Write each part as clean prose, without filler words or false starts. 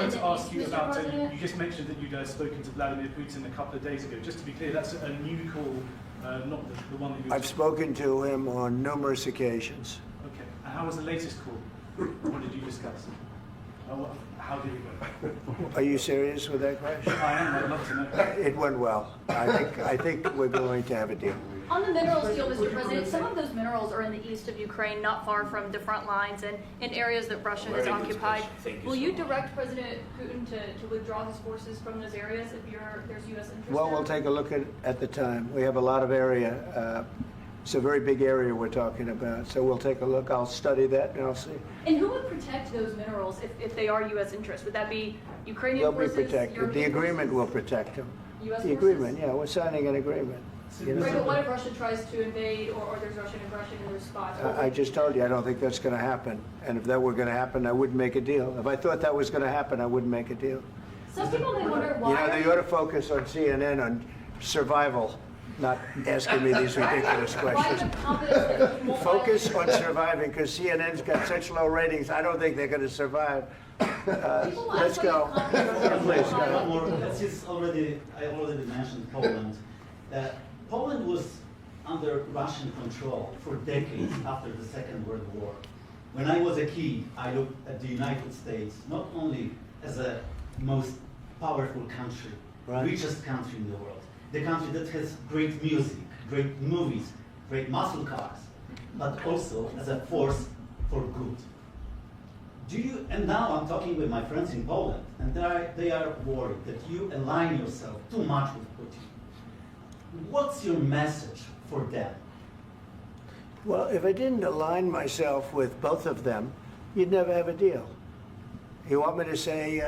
wanted to ask you Mr. about, President? you just mentioned that you'd spoken to Vladimir Putin a couple of days ago. Just to be clear, that's a new call, not the one that you were... I've spoken to him on numerous occasions. Okay. And how was the latest call? What did you discuss? How did it go? Are you serious with that question? I am. I'd love to know. It went well. I think we're going to have a deal. On the minerals deal, Mr. President, some of those minerals are in the east of Ukraine, not far from the front lines and in areas that Russia has occupied. Will you direct President Putin to withdraw his forces from those areas if there's U.S. interest Well, there? we'll take a look at the time. We have a lot of area. It's a very big area we're talking about. So we'll take a look. I'll study that and I'll see. And who would protect those minerals if they are U.S. interests? Would that be Ukrainian They'll be forces? protected. The European agreement forces? will protect them. U.S. The forces? agreement, yeah, we're signing an agreement. You know? Right, but what if Russia tries to invade or there's Russian aggression in those spots? I just told you, I don't think that's going to happen. And if that were going to happen, I wouldn't make a deal. If I thought that was going to happen, I wouldn't make a deal. Some people may wonder why. You know, they ought to focus on CNN on survival, not asking me these ridiculous Why questions. the confidence that Putin won't Focus violate- on surviving, because CNN's got such low ratings, I don't think they're going to survive. Let's go. Please, go. One more. Since I already mentioned Poland. Poland was under Russian control for decades after the Second World War. When I was a kid, I looked at the United States not only as a most powerful country, Right. richest country in the world, the country that has great music, great movies, great muscle cars, but also as a force for good. And now I'm talking with my friends in Poland, and they are worried that you align yourself too much with Putin. What's your message for them? Well, if I didn't align myself with both of them, you'd never have a deal. You want me to say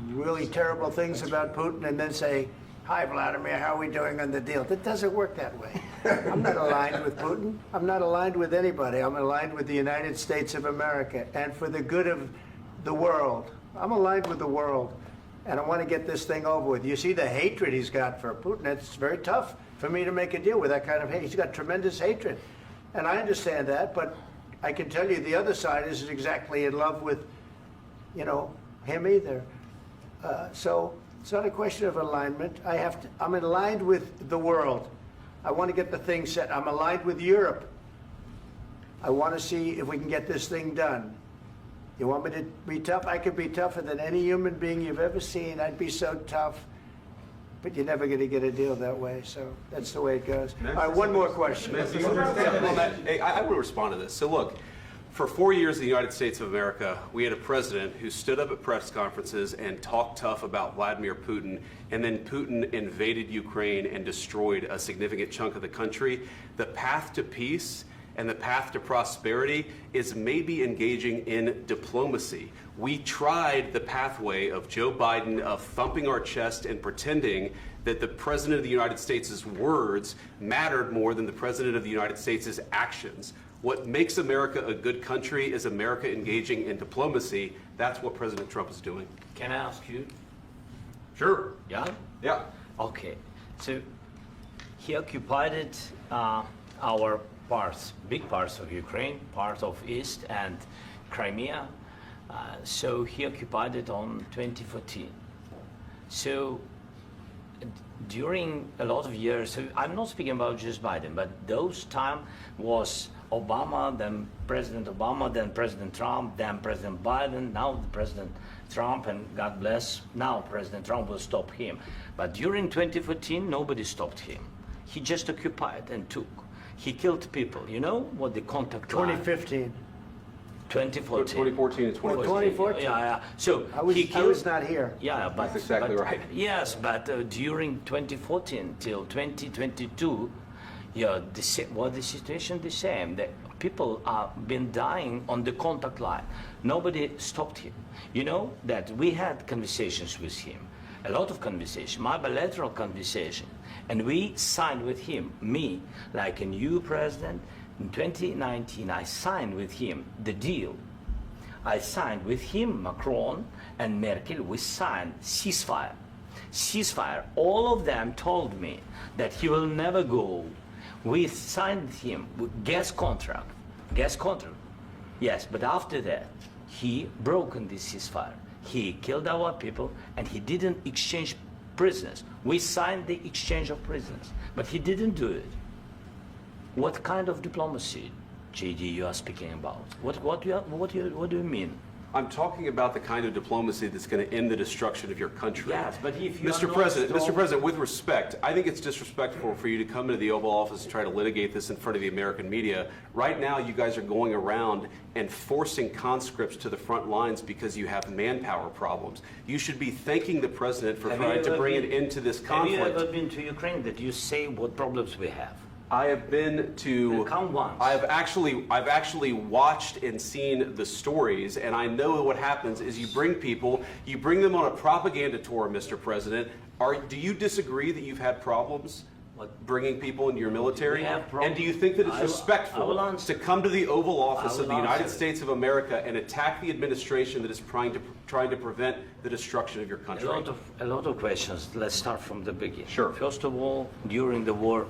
really terrible things about Putin and then say, "Hi, Vladimir, how are we doing on the deal?" That doesn't work that way. I'm not aligned with Putin. I'm not aligned with anybody. I'm aligned with the United States of America and for the good of the world. I'm aligned with the world, and I want to get this thing over with. You see the hatred he's got for Putin. It's very tough for me to make a deal with that kind of hate. He's got tremendous hatred, and I understand that, but I can tell you the other side isn't exactly in love with, him either. So it's not a question of alignment. I'm aligned with the world. I want to get the thing set. I'm aligned with Europe. I want to see if we can get this thing done. You want me to be tough? I could be tougher than any human being you've ever seen. I'd be so tough. But you're never going to get a deal that way. So that's the way it goes. All right, one more question. I will respond to this. So look, for 4 years in the United States of America, we had a president who stood up at press conferences and talked tough about Vladimir Putin, and then Putin invaded Ukraine and destroyed a significant chunk of the country. The path to peace and the path to prosperity is maybe engaging in diplomacy. We tried the pathway of Joe Biden of thumping our chest and pretending that the President of the United States' words mattered more than the President of the United States' actions. What makes America a good country is America engaging in diplomacy. That's what President Trump is doing. Can I ask you? Sure. Yeah? Yeah. Okay. So he occupied our parts, big parts of Ukraine, part of East and Crimea. So he occupied it on 2014. So during a lot of years, so I'm not speaking about just Biden, but those time was Obama, then President Obama, then President Trump, then President Biden, now the President Trump, and God bless, now President Trump will stop him. But during 2014, nobody stopped him. He just occupied and took. He killed people. You know what the contact line? 2015. 2014. 2014 and 2015. 2014. Yeah. So I was not here. Yeah, but That's exactly right. Yes, but during 2014 till 2022, yeah, the situation the same. The people are been dying on the contact line. Nobody stopped him. You know that we had conversations with him, a lot of conversation, my bilateral conversation, and we signed with him, me, like a new president. In 2019, I signed with him the deal. I signed with him, Macron and Merkel, we signed ceasefire. Ceasefire. All of them told me that he will never go. We signed with him with gas contract. Gas contract. Yes, but after that, he broken this ceasefire. He killed our people, and he didn't exchange prisoners. We signed the exchange of prisoners, but he didn't do it. What kind of diplomacy, JD, you are speaking about? What do you mean? I'm talking about the kind of diplomacy that's going to end the destruction of your country. Yes, but if you Mr. are not President, strong- Mr. President, with respect, I think it's disrespectful for you to come into the Oval Office and try to litigate this in front of the American media. Right now, you guys are going around and forcing conscripts to the front lines because you have manpower problems. You should be thanking the President for trying to bring an end to this conflict. Have you ever been to Ukraine that you say what problems we have? I have been to. Come once. I've actually watched and seen the stories, and I know what happens is you bring them on a propaganda tour, Mr. President. Do you disagree that you've had problems bringing people into your military? We have problems. And do you think that it's I will respectful answer. to come to the Oval Office I of the will United answer. States of America and attack the administration that is trying to prevent the destruction of your country? A lot of questions. Let's start from the beginning. Sure. First of all, during the war,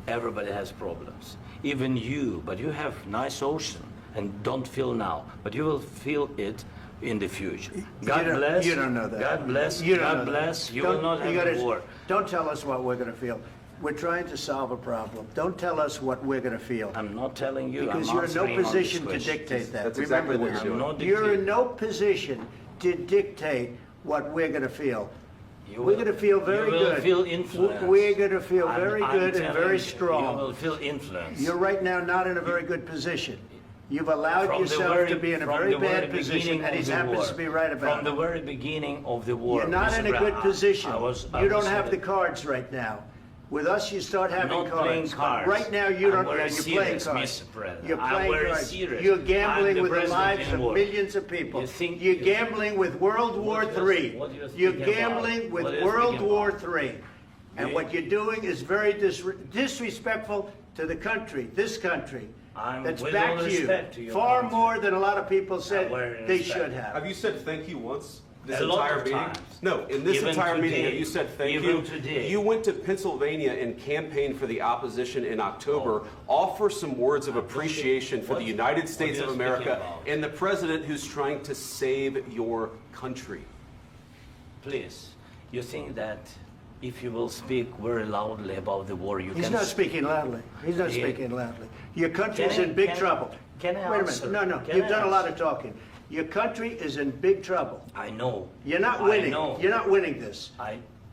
everybody has problems. Even you, but you have nice ocean and don't feel now, but you will feel it in the future. God bless. You don't know that. God bless. You don't God know that. bless. You Don't- will not have gotta- a war. Don't tell us what we're going to feel. We're trying to solve a problem. Don't tell us what we're going to feel. I'm not telling you. Because I'm you're in no answering on this position to question. dictate that. That's exactly Remember what this. you're doing. I'm not You're in dictating. no position to dictate what we're going to feel. You We're will- going to feel very you will good. feel influenced. We're going to feel I'm- very I'm good and telling very you, strong. You will feel influence. You're right now not in a very good position. You've allowed From the yourself very- to be in a from very the very bad position, beginning and he of the happens war. to be right about From the it. very beginning of the war. You're not Mr. in a Brown, good position. I You don't was have in the cards right now. With us, you start having not playing cards. But cards. right now, you I'm don't. very You're playing serious, cards. Mr. President. You're I'm playing very cards. serious. You're I'm gambling the with the president lives in of war. millions of people. You think- You're gambling with World War What do you- III. what do you think You're about? gambling What with do you World think War about? III. And You- what you're doing is very disrespectful to the country, this country. I'm That's with back all to you. respect to your Far country. more than a lot of people said very they respect. should have. Have you said thank you once? This A lot entire of meeting? times. No, in this Even entire meeting, today. have you said thank Even you? today. You went to Pennsylvania and campaigned for the opposition in October. Offer some words of appreciation for the United States are of you America speaking about? and the president who's trying to save your country. Please, you think that if you will speak very loudly about the war, you He's can... not speaking loudly. He's not Yeah. speaking loudly. Your country's Can I- in big can I- trouble. can I Wait a answer? minute. No, Can you've I done a lot answer? of talking. Your country is in big trouble. I know. You're not I winning. know. You're not winning this.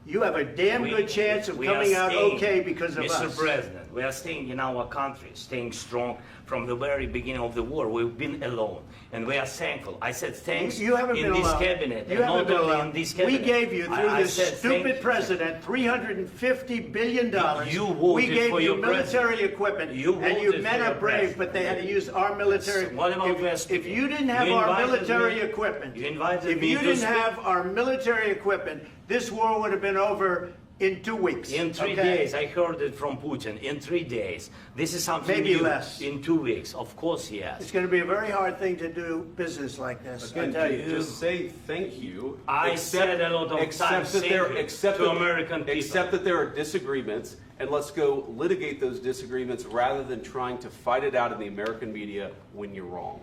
You have a damn good chance of we are coming out staying, okay because of Mr. us. President, we are staying in our country, staying strong from the very beginning of the war. We've been alone, and we are thankful. I said thanks You haven't in been this alone. cabinet, You and haven't not been only alone. in this We cabinet. gave you, through I this said stupid thank- president, $350 billion. You We voted gave for you your military president. equipment, You and you voted men for are your brave, president. but they had to use our military. What about we are If speaking? you didn't have You our invited military me- equipment, you invited if me you to didn't speak. have our military equipment, this war would have been over in 2 weeks. In 3 okay? days, I heard it from Putin. In 3 days, this is something Maybe new. less. In 2 weeks, of course, yes. It's going to be a very hard thing to do business like this. I Again, tell you. just say thank you. I said a lot of times thank you to American people. Accept that there are disagreements, and let's go litigate those disagreements rather than trying to fight it out in the American media when you're wrong.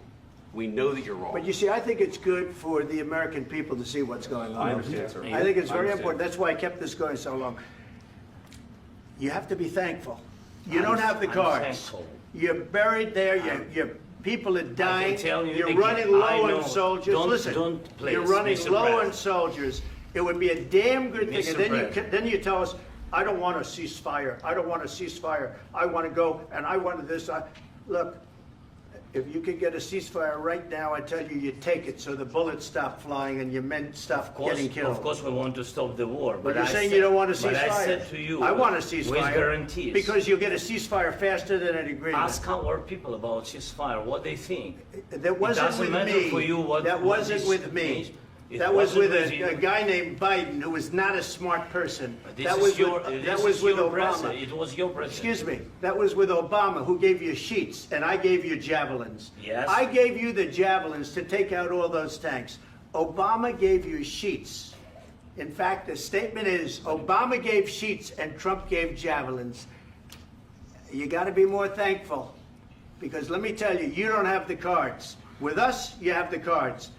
We know that you're wrong. But you see, I think it's good for the American people to see what's going on. I understand, sir. I think it's I very understand. important. That's why I kept this going so long. You have to be thankful. You don't have the I'm cards. thankful. You're buried there. Your people are dying. tell you You're again, running I low know. on soldiers. Don't- Listen, don't please, you're running Mr. low on President. soldiers. It would be a damn good thing. Mr. And then President. then you tell us, I don't want a ceasefire. I don't want a ceasefire. I want to go and I want this. Look, if you could get a ceasefire right now, I tell you, you take it so the bullets stop flying and your men stop getting killed. Of course, we want to stop the war. But you're I saying said- you don't want a ceasefire. But I said to you, I want a with ceasefire. guarantees. Because you'll get a ceasefire faster than an agreement. Ask our people about ceasefire, what they think. That wasn't doesn't with matter me. for you what- That what wasn't this with me. means. It That was wasn't with with you. a guy named Biden who was not a smart person. This That is was your, with, this that was is with your Obama. president. It was your president. Excuse me. That was with Obama, who gave you sheets, and I gave you javelins. Yes. I gave you the javelins to take out all those tanks. Obama gave you sheets. In fact, the statement is Obama gave sheets and Trump gave javelins. You got to be more thankful, because let me tell you, you don't have the cards. With us, you have the cards.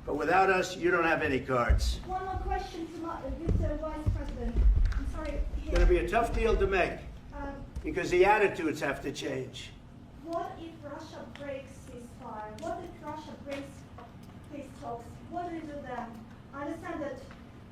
But without us, you don't have any cards. One more question to Mr. Vice President. I'm sorry. It's going to be a tough deal to make Um, because the attitudes have to change. what if Russia breaks ceasefire? What if Russia breaks peace talks? What do you do then? I understand that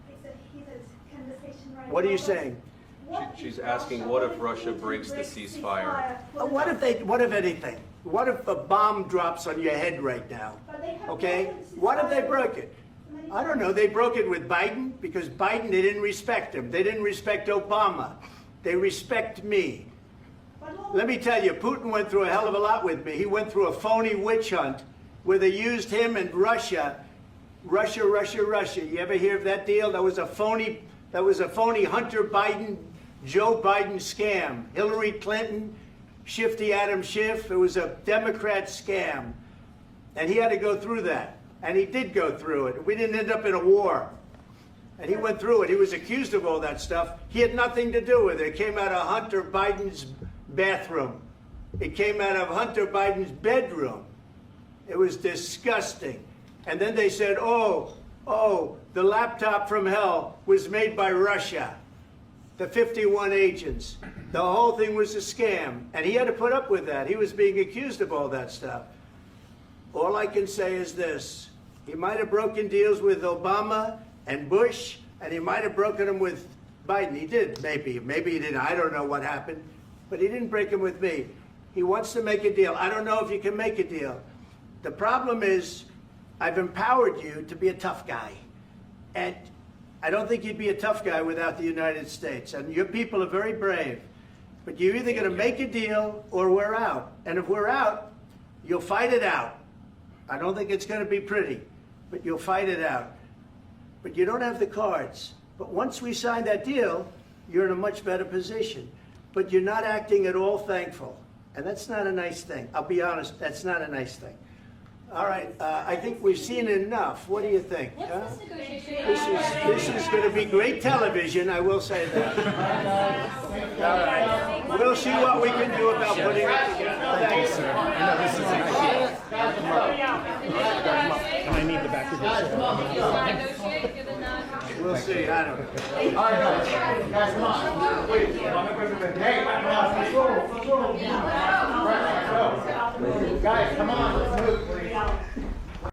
it's a heated conversation right now. What are you but saying? what She's if asking, what if Russia breaks the ceasefire? What if anything? What if a bomb drops on your head right now? But they have Okay? broken the What if they ceasefire broke it? many I don't know. They broke it with Biden because Biden, they didn't respect him. They didn't respect Obama. They respect me. But what Let me tell you, Putin went through a hell of a lot with me. He went through a phony witch hunt where they used him and Russia. Russia. You ever hear of that deal? That was a phony Hunter Biden, Joe Biden scam. Hillary Clinton, Shifty Adam Schiff. It was a Democrat scam. And he had to go through that. And he did go through it. We didn't end up in a war. And he went through it. He was accused of all that stuff. He had nothing to do with it. It came out of Hunter Biden's bathroom. It came out of Hunter Biden's bedroom. It was disgusting. And then they said, oh, the laptop from hell was made by Russia. The 51 agents. The whole thing was a scam. And he had to put up with that. He was being accused of all that stuff. All I can say is this. He might have broken deals with Obama and Bush, and he might have broken them with Biden. He did, maybe. Maybe he didn't. I don't know what happened. But he didn't break them with me. He wants to make a deal. I don't know if you can make a deal. The problem is, I've empowered you to be a tough guy. And I don't think you'd be a tough guy without the United States. And your people are very brave. But you're either going to make a deal or we're out. And if we're out, you'll fight it out. I don't think it's going to be pretty, but you'll fight it out. But you don't have the cards. But once we sign that deal, you're in a much better position. But you're not acting at all thankful. And that's not a nice thing. I'll be honest, that's not a nice thing. All right, I think we've seen enough. What do you think? What's huh? this negotiation? This is going to be great television, I will say that. All right. We'll see what we can do about putting it together. Thanks, sir. I know this is an idea. And I need the back of your chair. Negotiate, given that. We'll see, I don't know. All right, guys, come on. Wait, hey, let's go. Guys, come on, let's move, please.